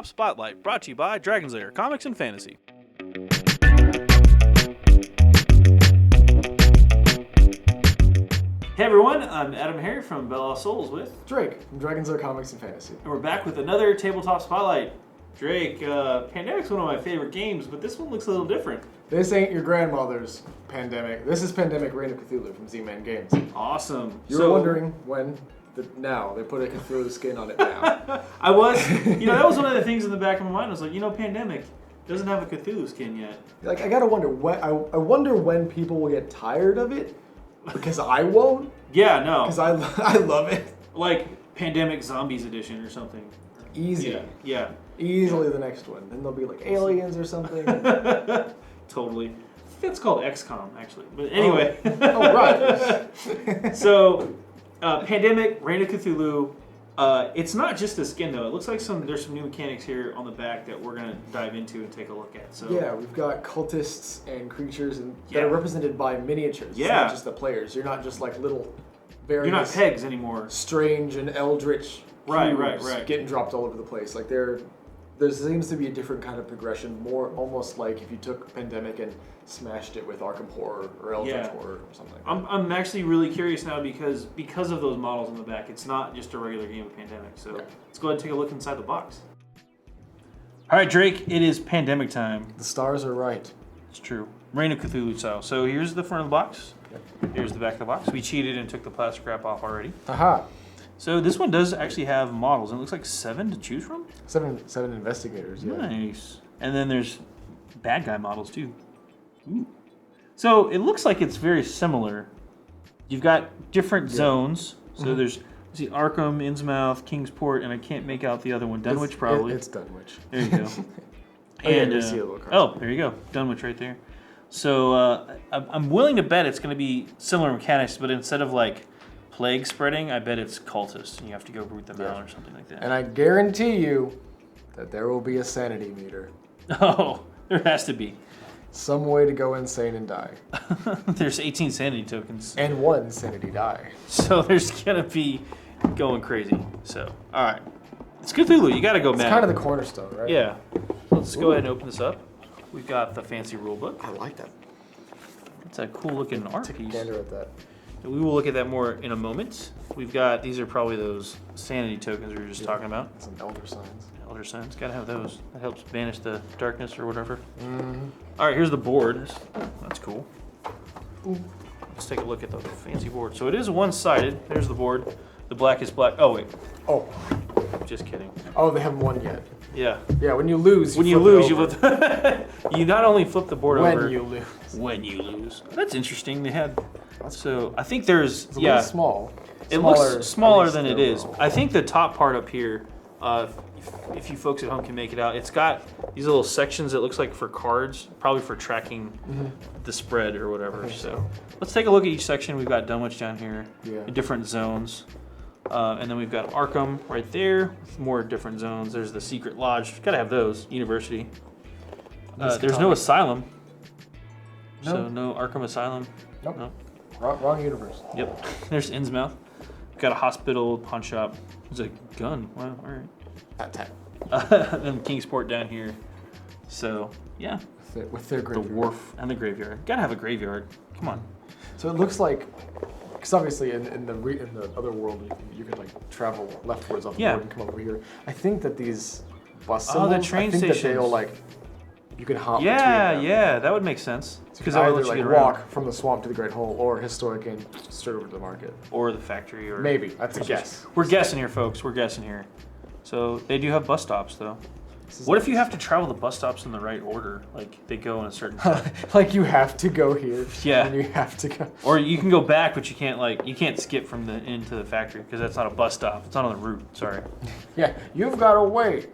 Tabletop Spotlight, brought to you by Dragon's Lair Comics and Fantasy. Hey everyone, I'm AdamHarry from Bell Lost Souls with Drake from Dragon's Lair Comics and Fantasy. And we're back with another Tabletop Spotlight. Drake, Pandemic's one of my favorite games, but this one looks a little different. This ain't your grandmother's Pandemic. This is Pandemic Reign of Cthulhu from Z-Man Games. Awesome. You were wondering when, now. They put a Cthulhu skin on it now. I was, that was one of the things in the back of my mind. I was like, Pandemic doesn't have a Cthulhu skin yet. Like, I gotta wonder, I wonder when people will get tired of it, because I won't. Yeah, no. Because I love it. Like Pandemic Zombies Edition or something. Easy. Yeah. Easily the next one. Then there'll be like aliens or something. Totally. I think it's called XCOM, actually. But anyway. Oh right. So, Pandemic, Reign of Cthulhu. It's not just the skin, though. It looks like there's some new mechanics here on the back that we're going to dive into and take a look at. So yeah, we've got cultists and creatures that are represented by miniatures. Yeah. It's not just the players. You're not just like little various... You're not pegs anymore. Strange and eldritch Right. getting dropped all over the place. Like there seems to be a different kind of progression, more almost like if you took Pandemic and smashed it with Arkham Horror or Eldritch Horror or something. I'm actually really curious now because of those models on the back. It's not just a regular game of Pandemic. So let's go ahead and take a look inside the box. All right, Drake, it is Pandemic time. The stars are right. It's true. Reign of Cthulhu style. So here's the front of the box. Yep. Here's the back of the box. We cheated and took the plastic wrap off already. Aha. So this one does actually have models, and it looks like 7 to choose from? 7 investigators, yeah. Nice. And then there's bad guy models, too. Ooh. So it looks like it's very similar. You've got different zones. So there's Arkham, Innsmouth, Kingsport, and I can't make out the other one. Dunwich, probably. It's Dunwich. There you go. And there you go. Dunwich right there. So I'm willing to bet it's going to be similar mechanics, but instead of like plague spreading, I bet it's cultists, and you have to go root them out or something like that. And I guarantee you that there will be a sanity meter. Oh, there has to be. Some way to go insane and die. There's 18 sanity tokens. And 1 sanity die. So there's going to be going crazy. So, all right. It's Cthulhu. You got to go mad. It's kind of the cornerstone, right? Yeah. Let's go ahead and open this up. We've got the fancy rule book. I like that. It's a cool looking art Take piece. a gander at that. We will look at that more in a moment. We've got, these are probably those sanity tokens we were just talking about. Some elder signs. Elder signs, gotta have those. That helps banish the darkness or whatever. Mm-hmm. All right, here's the board. That's cool. Let's take a look at the fancy board. So it is one-sided. There's the board. The black is black. Oh, wait. Oh. Just kidding. Oh, they haven't won yet. Yeah. Yeah, when you lose, you flip you not only flip the board over. When you lose. That's interesting. They had. So I think there's. It's a little small. It looks smaller than it is. I think the top part up here, if you folks at home can make it out, it's got these little sections that looks like for cards, probably for tracking the spread or whatever. So let's take a look at each section. We've got Dunwich down here in different zones. And then we've got Arkham right there with more different zones. There's the Secret Lodge. Got to have those. University. There's no Asylum. No. So no Arkham Asylum. Nope. No. Wrong universe. Yep. There's Innsmouth. Got a hospital, pawn shop. There's a gun. Wow. All right. Tap. Then Kingsport down here. So yeah. With their graveyard. The wharf and the graveyard. Gotta have a graveyard. Come on. So it looks like, because obviously in the other world you could like travel leftwards off the board and come over here. I think that these bus symbols, the train stations. That they'll like you can hop between them. Yeah, that would make sense. Because I would like walk from the swamp to the Great Hole, or historic and straight over to the market, or the factory, or maybe that's a guess. We're guessing here, folks. We're guessing here. So they do have bus stops, though. What if you have to travel the bus stops in the right order? Like they go in a certain time. Like you have to go here. Yeah. And you have to go. Or you can go back, but you can't skip from the inn to the factory because that's not a bus stop. It's not on the route. Sorry. Yeah, you've got to wait.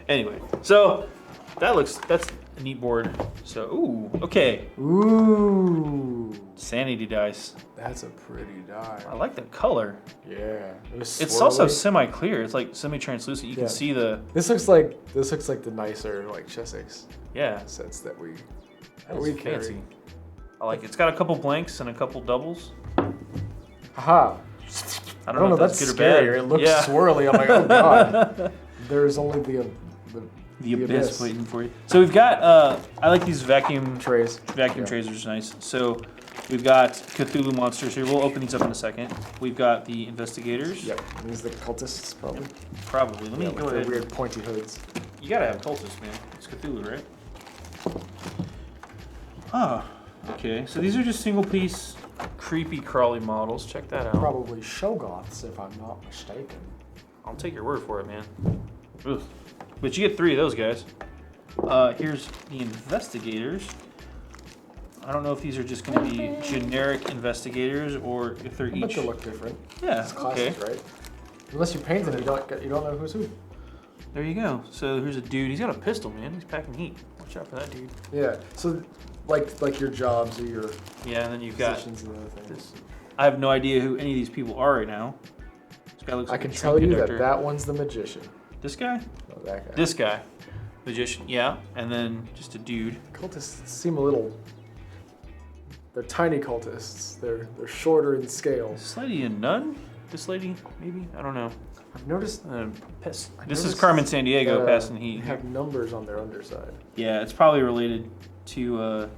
Anyway, so that's a neat board. So okay. Ooh. Sanity dice. That's a pretty die. I like the color. Yeah. It's also semi-clear. It's like semi-translucent. You can see the. This looks like the nicer like chess ace. Yeah. Sets that we carry. Fancy. I like it. It's got a couple blanks and a couple doubles. Haha. I don't know if that's good scary. or bad. It looks swirly. I'm like, oh god. There's only the The abyss waiting for you. So we've got, I like these vacuum trays. Vacuum trays are just nice. So we've got Cthulhu monsters here. We'll open these up in a second. We've got the investigators. Yep. And these are the cultists, probably. Probably. Let me go ahead. Weird pointy hoods. You gotta have cultists, man. It's Cthulhu, right? Ah, okay. So these are just single piece, creepy, crawly models. Check that out. Probably Shoggoths, if I'm not mistaken. I'll take your word for it, man. Ugh. But you get 3 of those guys. Here's the investigators. I don't know if these are just going to be generic investigators or if they're each. But they look different. Yeah. It's classic, right? Unless you paint them, you don't know who's who. There you go. So here's a dude. He's got a pistol, man. He's packing heat. Watch out for that dude. Yeah. So, like your jobs or your yeah, and then you've got positions and other things. this. I have no idea who any of these people are right now. This guy looks like I can a tell you conductor. that one's the magician. This guy? No, that guy. This guy. Magician, yeah. And then just a dude. Cultists seem a little. They're tiny cultists. They're shorter in scale. Is this lady a nun? This lady, maybe? I don't know. I've noticed. This is Carmen San Diego passing They heat. have numbers on their underside. Yeah, it's probably related to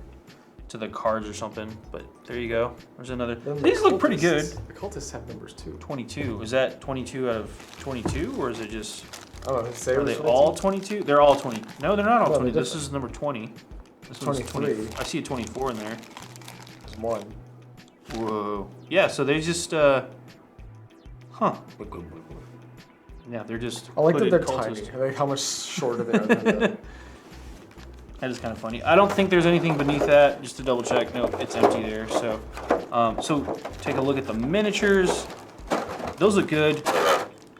the cards or something. But there you go. There's another. Then These the look pretty good. The cultists have numbers too. 22. Is that 22 out of 22, or is it just? Oh, say Are they all 22? They're all 20. No, they're not all No, 20. they're This is number 20. This one's 23. I see a 24 in there. There's one. Whoa. Yeah, so they just, huh. Yeah, they're just. I like that hooded they're cultists. tiny. I like how much shorter they are than the. That is kind of funny. I don't think there's anything beneath that. Just to double check. Nope, it's empty there. So, so take a look at the miniatures. Those look good.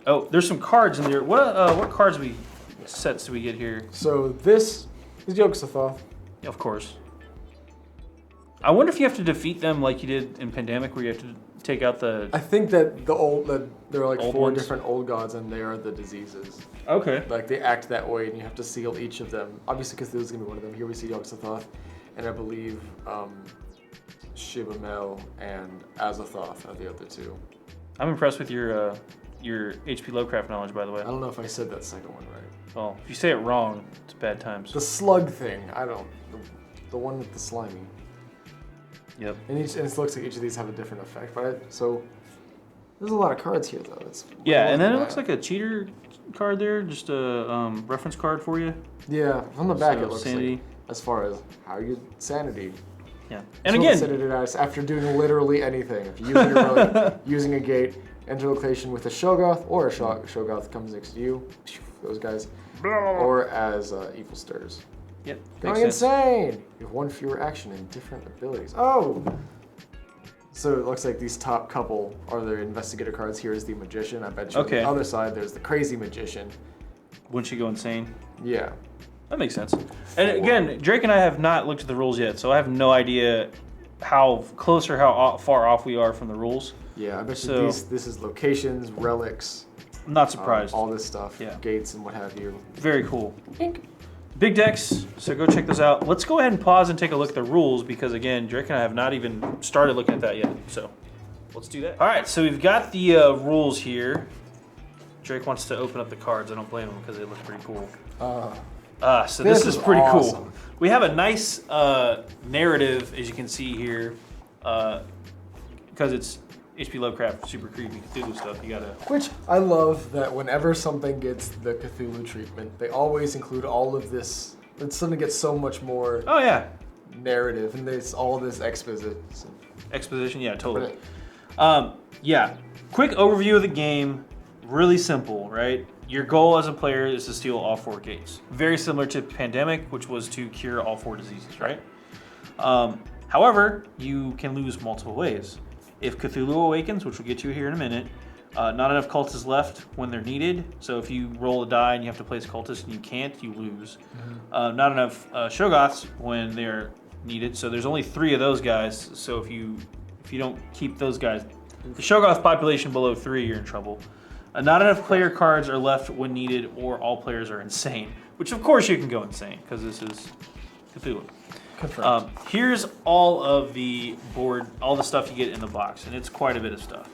Oh, there's some cards in there. What cards sets do we get here? So this is Yogg-Sothoth. Of course. I wonder if you have to defeat them like you did in Pandemic, where you have to take out the. I think that there are like Old 4 ones? different old gods, and they are the diseases. Okay. Like they act that way, and you have to seal each of them. Obviously, because this is gonna be one of them. Here we see Yogg-Sothoth, and I believe Shibamel and Azathoth are the other 2. I'm impressed with your H.P. Lovecraft knowledge, by the way. I don't know if I said that second one right. Well, if you say it wrong, it's bad times. The slug thing. I don't. The one with the slimy. Yep. And it looks like each of these have a different effect. So there's a lot of cards here, though. Yeah, and then it looks like a cheater card there, just a reference card for you. Yeah, on the back So, it looks sanity. like as far as how you sanity. Yeah. And So again, set it as after doing literally anything. If you use your relic, using a gate, enter location with a Shoggoth, or a Shoggoth comes next to you, those guys, or as evil stirs. yep. Going Makes sense. insane! You have 1 fewer action and different abilities. Oh! So it looks like these top couple are the investigator cards. Here is the magician. I bet you Okay. on the other side there's the crazy magician. Wouldn't you go insane? Yeah. That makes sense. And again, Drake and I have not looked at the rules yet, so I have no idea how close or how far off we are from the rules. Yeah, I bet So- you this is locations, relics, I'm not surprised. all this stuff, Yeah. gates and what have you. Very cool. Big decks, so go check those out. Let's go ahead and pause and take a look at the rules because again, Drake and I have not even started looking at that yet. So let's do that. All right, so we've got the rules here. Drake wants to open up the cards. I don't blame him because they look pretty cool. So this is pretty cool. awesome. We have a nice narrative, as you can see here, because it's H.P. Lovecraft, super creepy Cthulhu stuff. You gotta. Which I love that whenever something gets the Cthulhu treatment, they always include all of this. It's something gets so much more Oh yeah, narrative, and there's all this exposition. exposition. Yeah, totally. Yeah, quick overview of the game. Really simple, right? Your goal as a player is to steal all 4 gates. Very similar to Pandemic, which was to cure all 4 diseases, right? However, you can lose multiple ways. If Cthulhu awakens, which we'll get to here in a minute, not enough cultists left when they're needed. So if you roll a die and you have to place cultists and you can't, you lose. Not enough Shoggoths when they're needed. So there's only 3 of those guys. So if you don't keep those guys, the Shoggoth population below 3, you're in trouble. Not enough player cards are left when needed, or all players are insane. Which of course you can go insane because this is Cthulhu. Here's all of the board, all the stuff you get in the box, and it's quite a bit of stuff.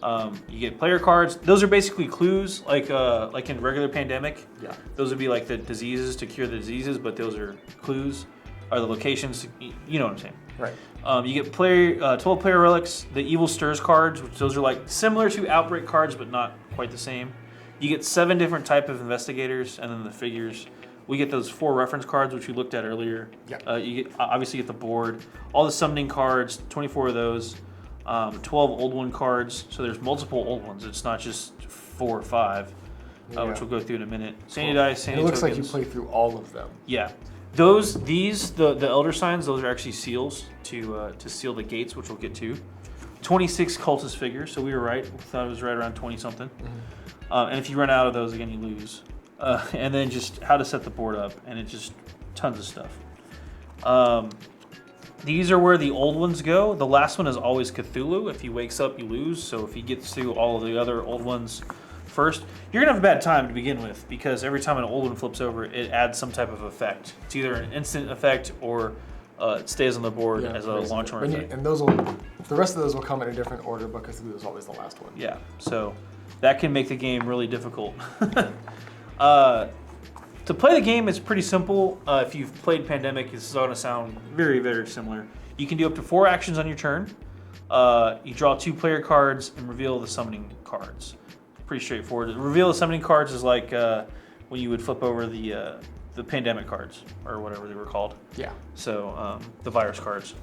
You get player cards. Those are basically clues, like in regular Pandemic. Yeah. Those would be like the diseases to cure the diseases, but those are clues, or the locations. You know what I'm saying? Right. You get 12 player relics, the Evil Stirs cards, which those are like similar to Outbreak cards, but not quite the same. You get 7 different type of investigators, and then the figures. We get those 4 reference cards, which we looked at earlier. Yeah. You obviously get the board, all the summoning cards, 24 of those, 12 old one cards. So there's multiple old ones. It's not just 4 or 5, which we'll go through in a minute. Sandy dice, sandy tokens. It looks tokens. like you play through all of them. Yeah. The Elder Signs, those are actually seals to seal the gates, which we'll get to. 26 cultist figures, so we were right. We thought it was right around 20 something. Mm-hmm. And if you run out of those, again, you lose. And then just how to set the board up, and it's just tons of stuff. These are where the old ones go. The last one is always Cthulhu. If he wakes up, you lose. So if he gets through all of the other old ones first, you're going to have a bad time to begin with, because every time an old one flips over, it adds some type of effect. It's either an instant effect or it stays on the board as a long-term effect. And the rest of those will come in a different order, but Cthulhu is always the last one. Yeah, so that can make the game really difficult. To play the game, it's pretty simple. If you've played Pandemic, this is going to sound very, very similar. You can do up to 4 actions on your turn. You draw 2 player cards and reveal the summoning cards. Pretty straightforward. Reveal the summoning cards is like when you would flip over the Pandemic cards, or whatever they were called. Yeah. So the virus cards.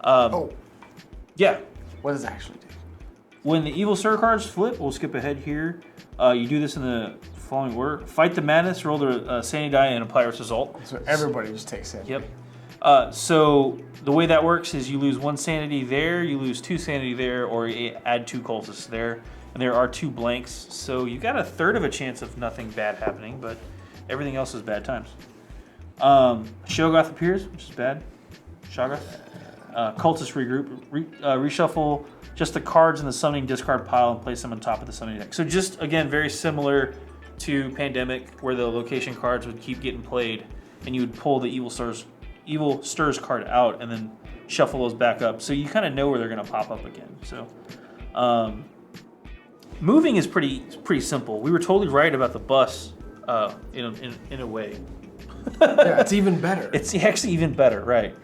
Yeah. What does it actually do? When the Evil Stir cards flip, we'll skip ahead here. You do this in the following order. Fight the madness, roll the sanity die, and apply its result. So everybody just takes sanity. Yep. So the way that works is you lose 1 sanity there, you lose 2 sanity there, or you add 2 cultists there. And there are 2 blanks, so you got a third of a chance of nothing bad happening, but everything else is bad times. Shoggoth appears, which is bad. Shoggoth. Cultist regroup. Reshuffle just the cards in the summoning discard pile and place them on top of the summoning deck. So just, again, very similar to Pandemic, where the location cards would keep getting played, and you would pull the Evil Stirs card out and then shuffle those back up. So you kind of know where they're going to pop up again. So moving is pretty simple. We were totally right about the bus in a way. Yeah, it's even better. It's actually even better, right?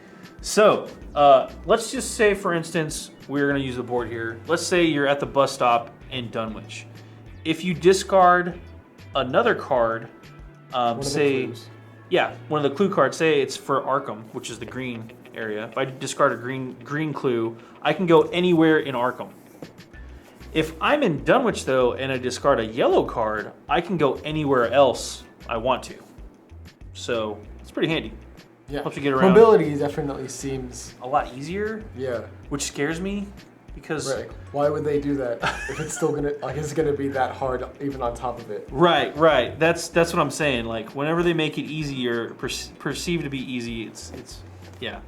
So let's just say, for instance, we're going to use the board here. Let's say you're at the bus stop in Dunwich. If you discard another card, one of the clue cards, say it's for Arkham, which is the green area. If I discard a green clue, I can go anywhere in Arkham. If I'm in Dunwich, though, and I discard a yellow card, I can go anywhere else I want to. So it's pretty handy. Yeah. Helps you get around. Mobility definitely seems a lot easier. Yeah. Which scares me, because why would they do that if it's still gonna be that hard even on top of it? Right. That's what I'm saying. Like, whenever they make it easier, perceived to be easy, it's yeah.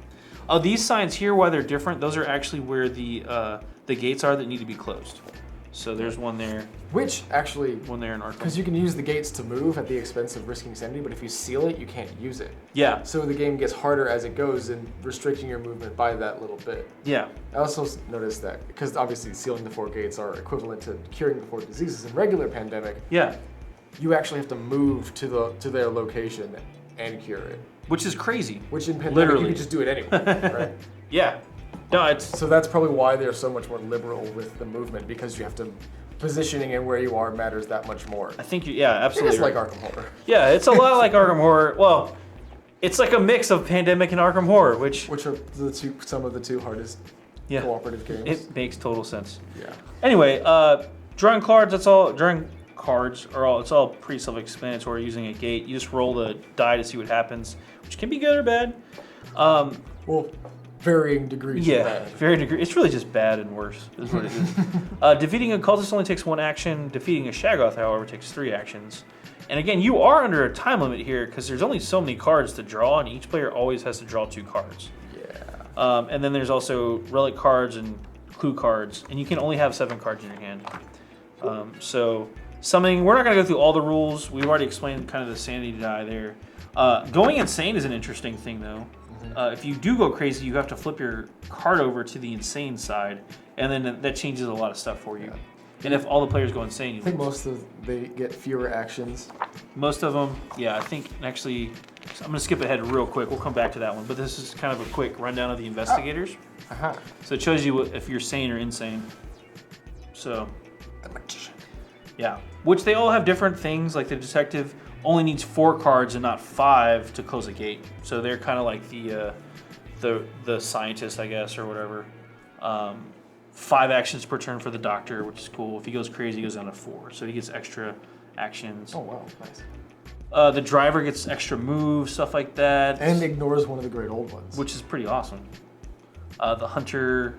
These signs here, why they're different, those are actually where the gates are that need to be closed. So there's one there. Which actually, one there in Arkham. Because you can use the gates to move at the expense of risking sanity, but if you seal it, you can't use it. Yeah. So the game gets harder as it goes in restricting your movement by that little bit. Yeah. I also noticed that, because obviously sealing the 4 gates are equivalent to curing the 4 diseases in regular Pandemic. Yeah. You actually have to move to their location and cure it. Which is crazy. Which in Pandemic you can just do it anyway, right? Yeah. No, so that's probably why they're so much more liberal with the movement, because you have to positioning and where you are matters that much more. I think absolutely. It's like Arkham Horror. Yeah, it's a lot like Arkham Horror. Well, it's like a mix of Pandemic and Arkham Horror, which are some of the 2 hardest cooperative games. It makes total sense. Yeah. Anyway, drawing cards. It's all pretty self-explanatory. Using a gate, you just roll the die to see what happens, which can be good or bad. Varying degrees of bad. Varying degree. It's really just bad and worse, is what it is. Defeating a cultist only takes 1 action. Defeating a Shoggoth, however, takes 3 actions. And again, you are under a time limit here, because there's only so many cards to draw, and each player always has to draw 2 cards. Yeah. And then there's also relic cards and clue cards, and you can only have 7 cards in your hand. So summoning, we're not going to go through all the rules. We've already explained kind of the sanity die there. Going insane is an interesting thing, though. If you do go crazy, you have to flip your card over to the insane side, and then that changes a lot of stuff for you. Yeah. And if all the players go insane, I think they get fewer actions. Most of them, yeah. I think actually, I'm gonna skip ahead real quick. We'll come back to that one, but this is kind of a quick rundown of the investigators. So it shows you if you're sane or insane. So, the magician. Yeah, which they all have different things. Like the detective only needs 4 cards and not 5 to close a gate. So they're kind of like the scientist, I guess, or whatever. 5 actions per turn for the doctor, which is cool. If he goes crazy, he goes down to 4, so he gets extra actions. Oh wow, nice. The driver gets extra moves, stuff like that, and ignores one of the great old ones, which is pretty awesome. The hunter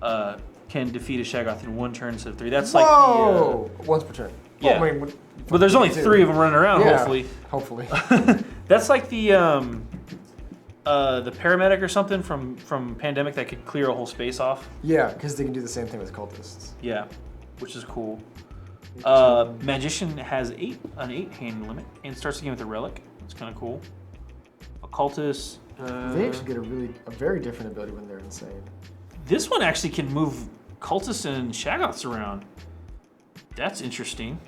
can defeat a Shaggoth in 1 turn instead of 3. That's Whoa! Like once per turn. Yeah. Oh, I mean, but there's only 3 of them running around. Yeah, hopefully. Hopefully. That's like the paramedic or something from Pandemic that could clear a whole space off. Yeah, because they can do the same thing with cultists. Yeah, which is cool. Magician has an 8 hand limit and starts the game with a relic. That's kind of cool. Occultist. They actually get a very different ability when they're insane. This one actually can move cultists and Shaggoths around. That's interesting.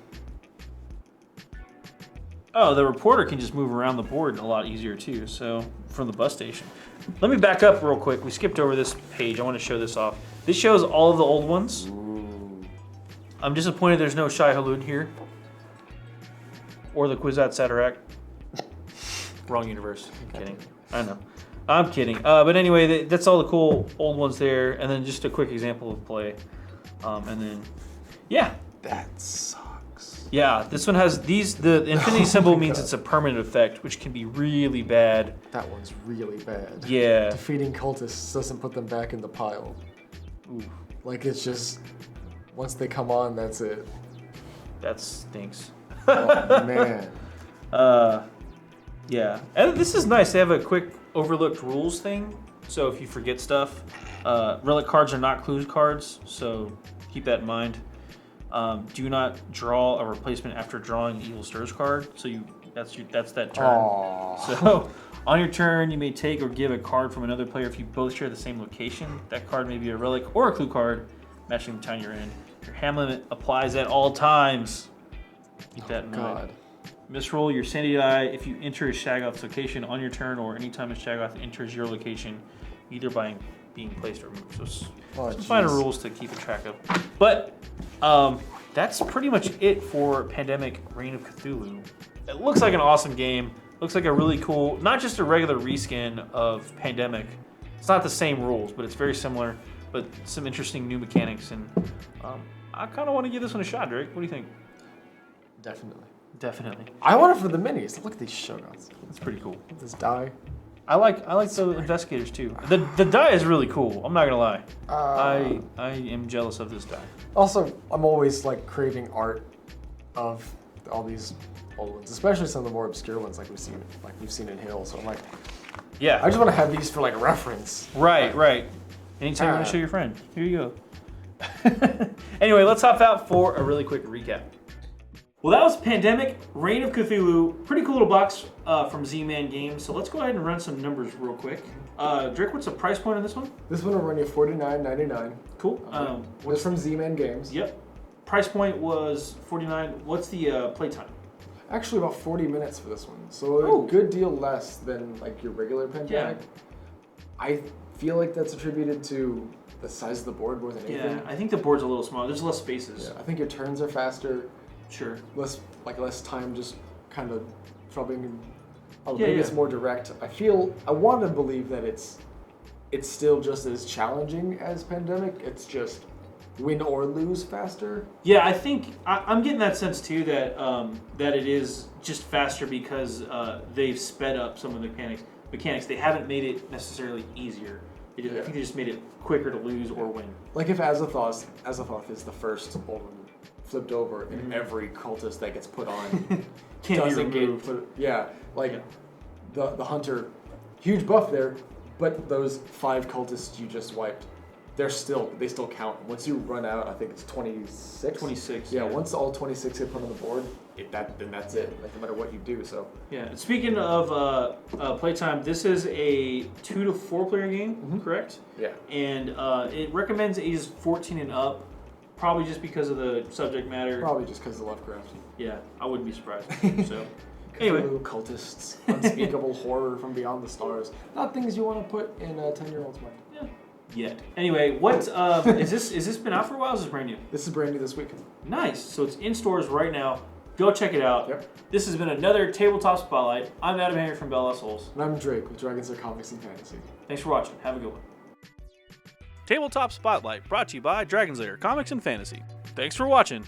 Oh, the reporter can just move around the board a lot easier too, so from the bus station. Let me back up real quick. We skipped over this page. I want to show this off. This shows all of the old ones. Ooh. I'm disappointed there's no Shai Halud here. Or the Kwisatz Haderach. Wrong universe. I'm kidding. I know. I'm kidding. But anyway, that's all the cool old ones there. And then just a quick example of play. And then, yeah. That sucks. Yeah, this one has these. The infinity symbol means it's a permanent effect, which can be really bad. That one's really bad. Yeah. Defeating cultists doesn't put them back in the pile. Ooh. Like it's just, once they come on, that's it. That stinks. Oh, man. Yeah. And this is nice. They have a quick overlooked rules thing. So if you forget stuff, relic cards are not clue cards. So keep that in mind. Do not draw a replacement after drawing an Evil Stirs card. So that's that turn. Aww. So on your turn, you may take or give a card from another player if you both share the same location. That card may be a relic or a clue card, matching the town you're in. Your hand limit applies at all times. Keep that in mind. Misroll your sanity die if you enter a Shaggoth's location on your turn or anytime a Shaggoth enters your location, either by being placed or moved. So some final rules to keep a track of. But that's pretty much it for Pandemic Reign of Cthulhu. It looks like an awesome game. Looks like a really cool, not just a regular reskin of Pandemic. It's not the same rules, but it's very similar, but some interesting new mechanics. And I kind of want to give this one a shot, Drake. What do you think? Definitely. I want it for the minis. Look at these shownotes. It's pretty cool. This die. I like the investigators too. The die is really cool. I'm not gonna lie. I am jealous of this die. Also, I'm always like craving art of all these old ones, especially some of the more obscure ones like we've seen in Hill. So I'm like, yeah, I just want to have these for like reference. Right. Anytime you want to show your friend, here you go. Anyway, let's hop out for a really quick recap. Well, that was Pandemic Reign of Cthulhu. Pretty cool little box from Z-Man Games. So let's go ahead and run some numbers real quick. Drake, what's the price point on this one? This one will run you $49.99. Cool. What's from Z-Man Games? Yep. Price point was $49. What's the playtime? Actually, about 40 minutes for this one. So a good deal less than like your regular Pandemic. Yeah. I feel like that's attributed to the size of the board more than anything. Yeah, I think the board's a little smaller. There's less spaces. Yeah, I think your turns are faster. Sure. Less time just kind of troubling. Maybe it's more direct. I want to believe that it's still just as challenging as Pandemic. It's just win or lose faster. Yeah, I think I'm getting that sense too that that it is just faster because they've sped up some of the mechanics. They haven't made it necessarily easier. I think they just made it quicker to lose or win. Like if Azathoth is the first old one flipped over, and every cultist that gets put on doesn't get put. Yeah, the hunter, huge buff there, but those 5 cultists you just wiped they still count. Once you run out, I think it's 26. 26. Yeah, once all 26 get put on the board, then that's it. Like no matter what you do. So yeah. Speaking of playtime, this is a 2 to 4 player game, correct? Yeah. And it recommends ages 14 and up, probably just because of the subject matter. Probably just because of Lovecraft. Yeah, I wouldn't be surprised. So anyway, Cthulhu, cultists, unspeakable horror from beyond the stars. Not things you want to put in a 10-year-old's mind. yeah. Yet. Anyway, what is this? Is this been out for a while? Or is this brand new? This is brand new this week. Nice. So it's in stores right now. Go check it out. Yep. This has been another Tabletop Spotlight. I'm AdamHarry from Bell Souls. And I'm Drake with Dragons Are Comics and Fantasy. Thanks for watching. Have a good one. Tabletop Spotlight brought to you by Dragon's Lair Comics and Fantasy. Thanks for watching.